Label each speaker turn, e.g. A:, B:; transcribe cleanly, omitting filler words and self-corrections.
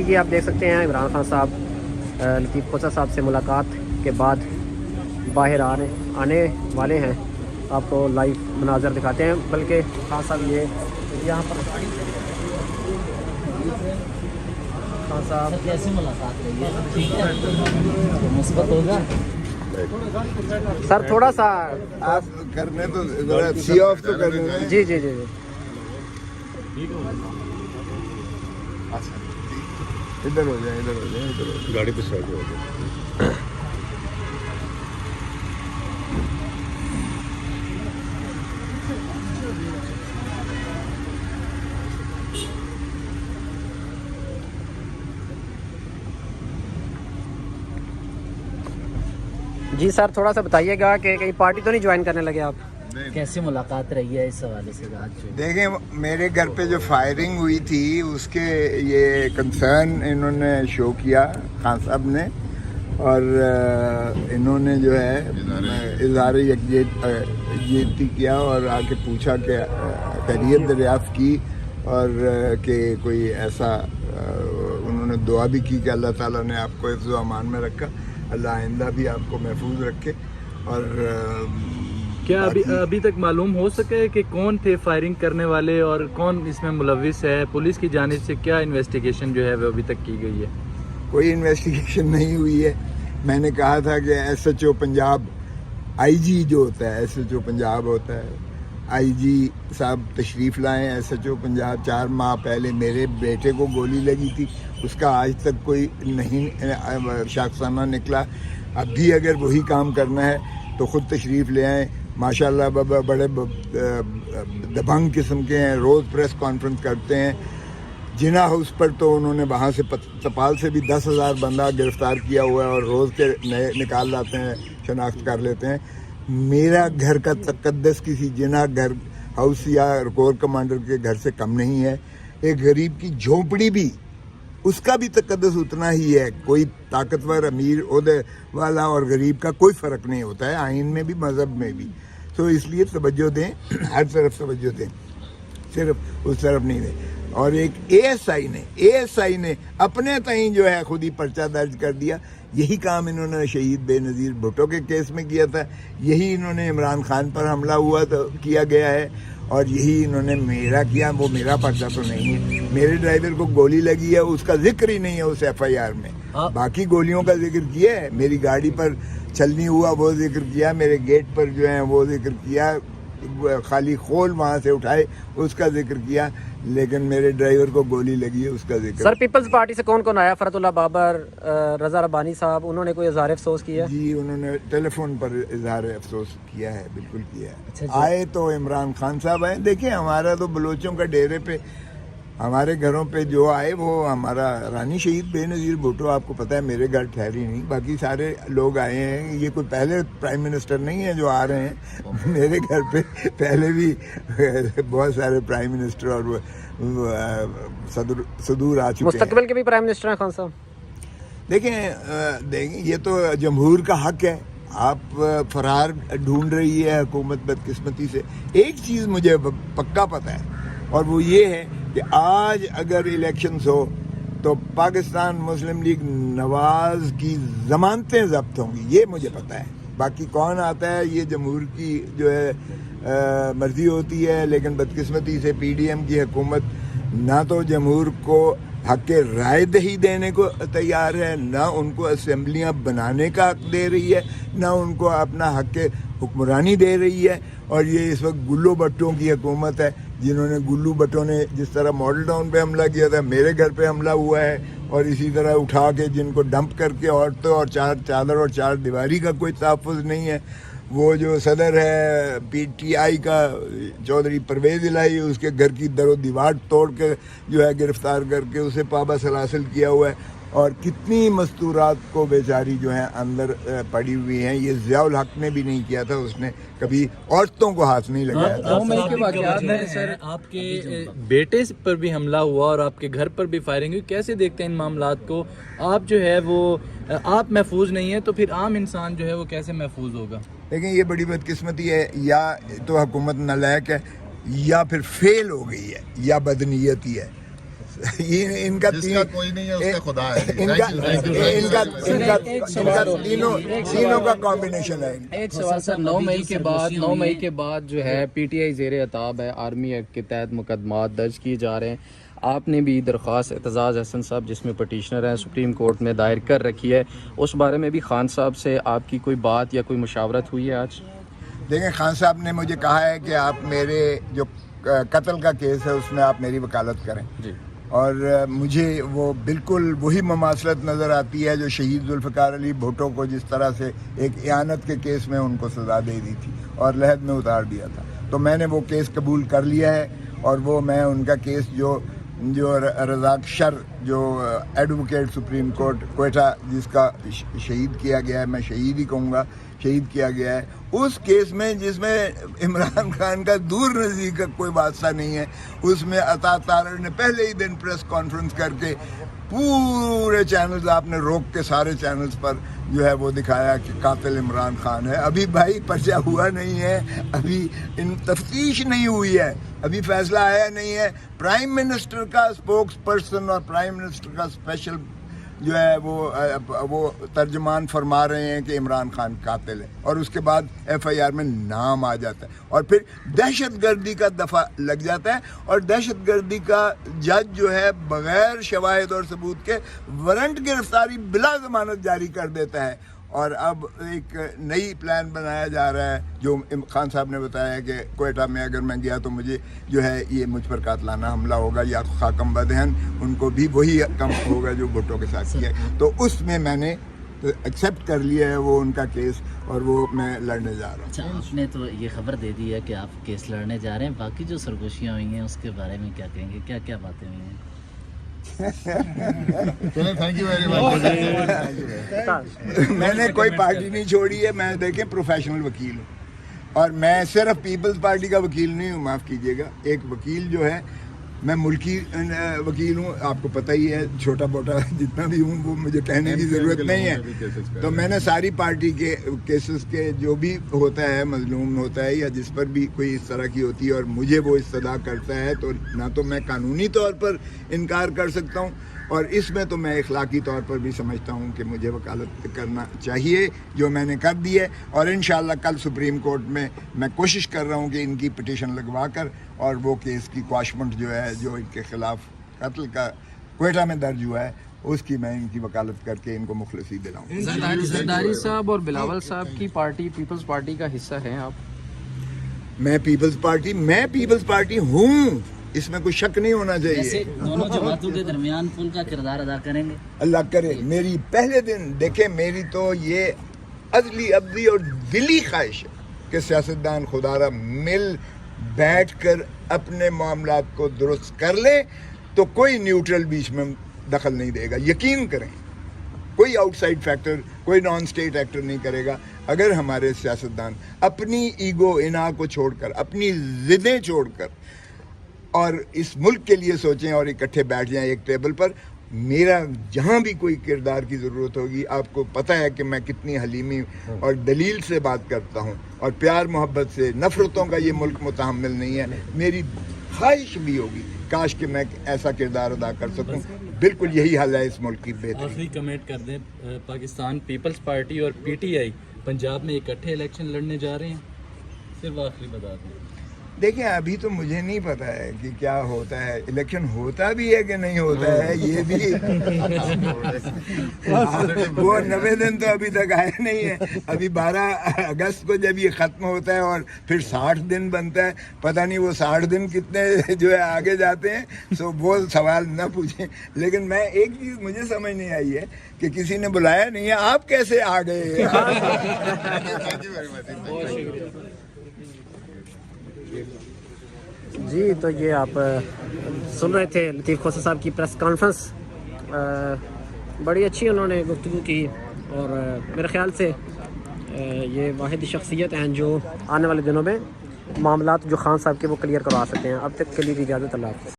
A: جی آپ دیکھ سکتے ہیں عمران خان صاحب لطیف کوسہ صاحب سے ملاقات کے بعد باہر آنے والے ہیں. آپ کو لائیو مناظر دکھاتے ہیں. بلکہ خان صاحب یہ یہاں پر خان صاحب
B: کیسی ملاقات رہی ہے؟ ٹھیک ہے، مثبت ہوگا.
A: سر تھوڑا سا
C: آپ کرنے تو ذرا سی آف تو کرنے دیں.
A: جی جی جی جی
C: ادھر ہو جائیں ادھر ہو جائیں ادھر ہو جائیں.
D: گاڑی پہ سائڈ ہو گئی.
A: جی سر تھوڑا سا بتائیے گا کہ کہیں پارٹی تو نہیں جوائن کرنے لگے آپ؟
B: کیسی ملاقات رہی ہے اس حوالے سے آج جو؟
C: دیکھیں میرے گھر پہ جو فائرنگ ہوئی تھی اس کے یہ کنسرن انہوں نے شو کیا خان صاحب نے, اور انہوں نے جو ہے اظہار یکجہتی کیا اور آ کے پوچھا کہ خیریت دریافت کی, اور کہ کوئی ایسا انہوں نے دعا بھی کی کہ اللہ تعالیٰ نے آپ کو حفظ و امان میں رکھا, اللہ آئندہ بھی آپ کو محفوظ رکھے. اور
E: کیا ابھی تک معلوم ہو سکے کہ کون تھے فائرنگ کرنے والے اور کون اس میں ملوث ہے؟ پولیس کی جانب سے کیا انویسٹیگیشن جو ہے وہ ابھی تک کی گئی ہے؟
C: کوئی انویسٹیگیشن نہیں ہوئی ہے. میں نے کہا تھا کہ ایس ایچ او پنجاب آئی جی جو ہوتا ہے, ایس ایچ او پنجاب ہوتا ہے, آئی جی صاحب تشریف لائیں. ایس ایچ او پنجاب 4 ماہ پہلے میرے بیٹے کو گولی لگی تھی, اس کا آج تک کوئی نہیں شاخسانہ نکلا. اب بھی اگر وہی کام کرنا ہے تو خود تشریف لے آئیں. ماشاء اللہ بابا بڑے دبنگ قسم کے ہیں, روز پریس کانفرنس کرتے ہیں. جنا ہاؤس پر تو انہوں نے وہاں سے تپال سے بھی 10,000 بندہ گرفتار کیا ہوا ہے اور روز کے نئے نکال لاتے ہیں, شناخت کر لیتے ہیں. میرا گھر کا تقدس کسی جنا گھر ہاؤس یا کور کمانڈر کے گھر سے کم نہیں ہے. ایک غریب کی جھونپڑی بھی اس کا بھی تقدس اتنا ہی ہے. کوئی طاقتور امیر عہدے والا اور غریب کا کوئی فرق نہیں ہوتا ہے, آئین میں بھی مذہب میں بھی. تو اس لیے توجہ دیں, ہر طرف توجہ دیں, صرف اس طرف نہیں دیں. اور ایک اے ایس آئی نے اپنے تئیں جو ہے خود ہی پرچہ درج کر دیا. یہی کام انہوں نے شہید بے نظیر بھٹو کے کیس میں کیا تھا, یہی انہوں نے عمران خان پر حملہ ہوا تو کیا گیا ہے, اور یہی انہوں نے میرا کیا. وہ میرا پرچہ تو نہیں ہے. میرے ڈرائیور کو گولی لگی ہے, اس کا ذکر ہی نہیں ہے اس ایف آئی آر میں. باقی گولیوں کا ذکر کیا ہے, میری گاڑی پر چلنی ہوا وہ ذکر کیا, میرے گیٹ پر جو ہے وہ ذکر کیا, خالی خول وہاں سے اٹھائے اس کا ذکر کیا, لیکن میرے ڈرائیور کو گولی لگی ہے اس کا ذکر.
A: سر پیپلز پارٹی سے کون آیا؟ فرحت اللہ بابر, رضا ربانی صاحب, انہوں نے کوئی اظہار افسوس کیا؟
C: جی انہوں نے ٹیلی فون پر اظہار افسوس کیا ہے, بالکل کیا ہے.
B: اچھا جی.
C: آئے تو عمران خان صاحب آئے. دیکھیں ہمارا تو بلوچوں کا ڈیرے پہ ہمارے گھروں پہ جو آئے وہ ہمارا رانی شہید بے نظیر بھٹو, آپ کو پتہ ہے میرے گھر ٹھہری نہیں, باقی سارے لوگ آئے ہیں. یہ کوئی پہلے پرائم منسٹر نہیں ہے جو آ رہے ہیں میرے گھر پہ, پہلے بھی بہت سارے پرائم منسٹر اور صدور آ چکے ہیں.
A: مستقبل کے بھی پرائم منسٹر ہیں خان صاحب.
C: دیکھیں یہ تو جمہور کا حق ہے. آپ فرار ڈھونڈ رہی ہے حکومت بدقسمتی سے. ایک چیز مجھے پکا پتہ ہے, اور وہ یہ ہے کہ آج اگر الیکشنز ہو تو پاکستان مسلم لیگ نواز کی ضمانتیں ضبط ہوں گی, یہ مجھے پتہ ہے. باقی کون آتا ہے یہ جمہور کی جو ہے مرضی ہوتی ہے, لیکن بدقسمتی سے پی ڈی ایم کی حکومت نہ تو جمہور کو حق رائے دہی دینے کو تیار ہے, نہ ان کو اسمبلیاں بنانے کا حق دے رہی ہے, نہ ان کو اپنا حق حکمرانی دے رہی ہے. اور یہ اس وقت گلو بٹوں کی حکومت ہے, جنہوں نے گلو بٹوں نے جس طرح ماڈل ٹاؤن پہ حملہ کیا تھا, میرے گھر پہ حملہ ہوا ہے, اور اسی طرح اٹھا کے جن کو ڈمپ کر کے عورتوں اور چادر اور 4 دیواری کا کوئی تحفظ نہیں ہے. وہ جو صدر ہے پی ٹی آئی کا چودھری پرویز الہی, اس کے گھر کی در و دیوار توڑ کے جو ہے گرفتار کر کے اسے پابہ سلاسل کیا ہوا ہے. اور کتنی مستورات کو بیچاری جو ہیں اندر پڑی ہوئی ہیں. یہ ضیاء الحق نے بھی نہیں کیا تھا, اس نے کبھی عورتوں کو ہاتھ نہیں لگایا تھا.
E: 9 مئی کے واقعات میں سر آپ کے بیٹے پر بھی حملہ ہوا اور آپ کے گھر پر بھی فائرنگ ہوئی, کیسے دیکھتے ہیں ان معاملات کو؟ آپ جو ہے وہ آپ محفوظ نہیں ہیں تو پھر عام انسان جو ہے وہ کیسے محفوظ ہوگا؟
C: لیکن یہ بڑی بدقسمتی ہے, یا تو حکومت نالائق ہے, یا پھر فیل ہو گئی ہے, یا بدنیتی ہے. ان کا
D: کوئی نہیں ہے اس کا خدا ہے.
C: تینوں کا کمبینیشن ہے.
E: ایک سوال سر، 9 مئی کے بعد جو ہے پی ٹی آئی زیر عتاب ہے، آرمی ایکٹ کے تحت مقدمات درج کیے جا رہے ہیں. آپ نے بھی درخواست اعتزاز احسن صاحب جس میں پٹیشنر ہیں سپریم کورٹ میں دائر کر رکھی ہے، اس بارے میں بھی خان صاحب سے آپ کی کوئی بات یا کوئی مشاورت ہوئی ہے آج؟
C: دیکھیں خان صاحب نے مجھے کہا ہے کہ آپ میرے جو قتل کا کیس ہے اس میں آپ میری وکالت کریں
E: جی.
C: اور مجھے وہ بالکل وہی مماثلت نظر آتی ہے جو شہید ذوالفقار علی بھٹو کو جس طرح سے ایک اعانت کے کیس میں ان کو سزا دے دی تھی اور لحد میں اتار دیا تھا. تو میں نے وہ کیس قبول کر لیا ہے اور وہ میں ان کا کیس جو رزاق شر جو ایڈوکیٹ سپریم کورٹ کوئٹہ جس کا شہید کیا گیا ہے، میں شہید ہی کہوں گا، شہید کیا گیا ہے، اس کیس میں جس میں عمران خان کا دور نزدیک کا کوئی واسطہ نہیں ہے، اس میں عطا تارڑ نے پہلے ہی دن پریس کانفرنس کر کے پورے چینلز، آپ نے روک کے سارے چینلز پر جو ہے وہ دکھایا کہ قاتل عمران خان ہے. ابھی بھائی پرچہ ہوا نہیں ہے، ابھی تفتیش نہیں ہوئی ہے، ابھی فیصلہ آیا نہیں ہے. پرائم منسٹر کا اسپوکس پرسن اور پرائم منسٹر کا اسپیشل جو ہے وہ ترجمان فرما رہے ہیں کہ عمران خان قاتل ہے، اور اس کے بعد ایف آئی آر میں نام آ جاتا ہے اور پھر دہشت گردی کا دفعہ لگ جاتا ہے اور دہشت گردی کا جج جو ہے بغیر شواہد اور ثبوت کے وارنٹ گرفتاری بلا ضمانت جاری کر دیتا ہے. اور اب ایک نئی پلان بنایا جا رہا ہے جو خان صاحب نے بتایا کہ کوئٹہ میں اگر میں گیا تو مجھے جو ہے یہ مجھ پر قاتلانہ حملہ ہوگا یا خاکم بدہن ان کو بھی وہی کم ہوگا جو بھٹو کے ساتھ کیا. تو اس میں نے ایکسیپٹ کر لیا ہے وہ ان کا کیس اور وہ میں لڑنے جا رہا ہوں.
B: اچھا، آپ نے تو یہ خبر دے دی ہے کہ آپ کیس لڑنے جا رہے ہیں، باقی جو سرگوشیاں ہوئی ہیں اس کے بارے میں کیا کہیں گے؟ کیا کیا باتیں ہوئی ہیں؟
D: Thank you very much.
C: میں نے کوئی پارٹی نہیں چھوڑی ہے، میں دیکھیں پروفیشنل وکیل ہوں اور میں صرف پیپلز پارٹی کا وکیل نہیں ہوں، معاف کیجیے گا. ایک وکیل جو ہے میں ملکی وکیل ہوں، آپ کو پتہ ہی ہے، چھوٹا موٹا جتنا بھی ہوں وہ مجھے کہنے کی ضرورت نہیں ہے. تو میں نے ساری پارٹی کے کیسز کے جو بھی ہوتا ہے، مظلوم ہوتا ہے یا جس پر بھی کوئی اس طرح کی ہوتی ہے اور مجھے وہ استدعا کرتا ہے تو نہ تو میں قانونی طور پر انکار کر سکتا ہوں اور اس میں تو میں اخلاقی طور پر بھی سمجھتا ہوں کہ مجھے وکالت کرنا چاہیے، جو میں نے کر دی ہے. اور انشاءاللہ کل سپریم کورٹ میں کوشش کر رہا ہوں کہ ان کی پٹیشن لگوا کر اور وہ کیس کی کواشمنٹ جو ہے جو ان کے خلاف قتل کا کوئٹہ میں درج ہوا ہے اس کی میں ان کی وکالت کر کے ان کو مخلصی دلاؤں.
A: زرداری صاحب اور بلاول صاحب کی پارٹی پیپلز پارٹی کا حصہ ہیں آپ؟
C: میں پیپلز پارٹی ہوں، اس میں کوئی شک نہیں ہونا چاہیے.
B: دونوں جماعتوں کے درمیان پل کا کردار ادا کریں گے؟
C: اللہ کرے. میری پہلے دن دیکھیں، میری تو یہ عزلی ابدی اور دلی خواہش ہے کہ سیاستدان خدا را مل بیٹھ کر اپنے معاملات کو درست کر لیں تو کوئی نیوٹرل بیچ میں دخل نہیں دے گا. یقین کریں کوئی آؤٹ سائڈ فیکٹر، کوئی نان اسٹیٹ ایکٹر نہیں کرے گا. اگر ہمارے سیاستدان اپنی ایگو انا کو چھوڑ کر، اپنی ضدیں چھوڑ کر اور اس ملک کے لیے سوچیں اور اکٹھے بیٹھ جائیں ایک ٹیبل پر. میرا جہاں بھی کوئی کردار کی ضرورت ہوگی، آپ کو پتہ ہے کہ میں کتنی حلیمی اور دلیل سے بات کرتا ہوں اور پیار محبت سے، نفرتوں کا یہ ملک متحمل نہیں ہے. میری خواہش بھی ہوگی کاش کہ میں ایسا کردار ادا کر سکوں. بالکل یہی حل ہے اس ملک کی بہتری.
E: آخری کمنٹ کر دیں، پاکستان پیپلز پارٹی اور پی ٹی آئی پنجاب میں اکٹھے الیکشن لڑنے جا رہے ہیں، صرف آخری بتا دیں.
C: دیکھیں ابھی تو مجھے نہیں پتا ہے کہ کیا ہوتا ہے، الیکشن ہوتا بھی ہے کہ نہیں ہوتا ہے یہ بھی وہ 90 دن تو ابھی تک آئے نہیں ہے. ابھی 12 اگست کو جب یہ ختم ہوتا ہے اور پھر 60 دن بنتا ہے، پتہ نہیں وہ 60 دن کتنے جو ہے آگے جاتے ہیں. سو وہ سوال نہ پوچھیں. لیکن میں ایک چیز مجھے سمجھ نہیں آئی ہے کہ کسی نے بلایا نہیں ہے، آپ کیسے آ گئے؟
A: جی تو یہ آپ سن رہے تھے لطیف کھوسہ صاحب کی پریس کانفرنس. بڑی اچھی انہوں نے گفتگو کی اور میرے خیال سے یہ واحد شخصیت ہیں جو آنے والے دنوں میں معاملات جو خان صاحب کے وہ کلیئر کروا سکتے ہیں. اب تک کے لیے اجازت، اللہ حافظ.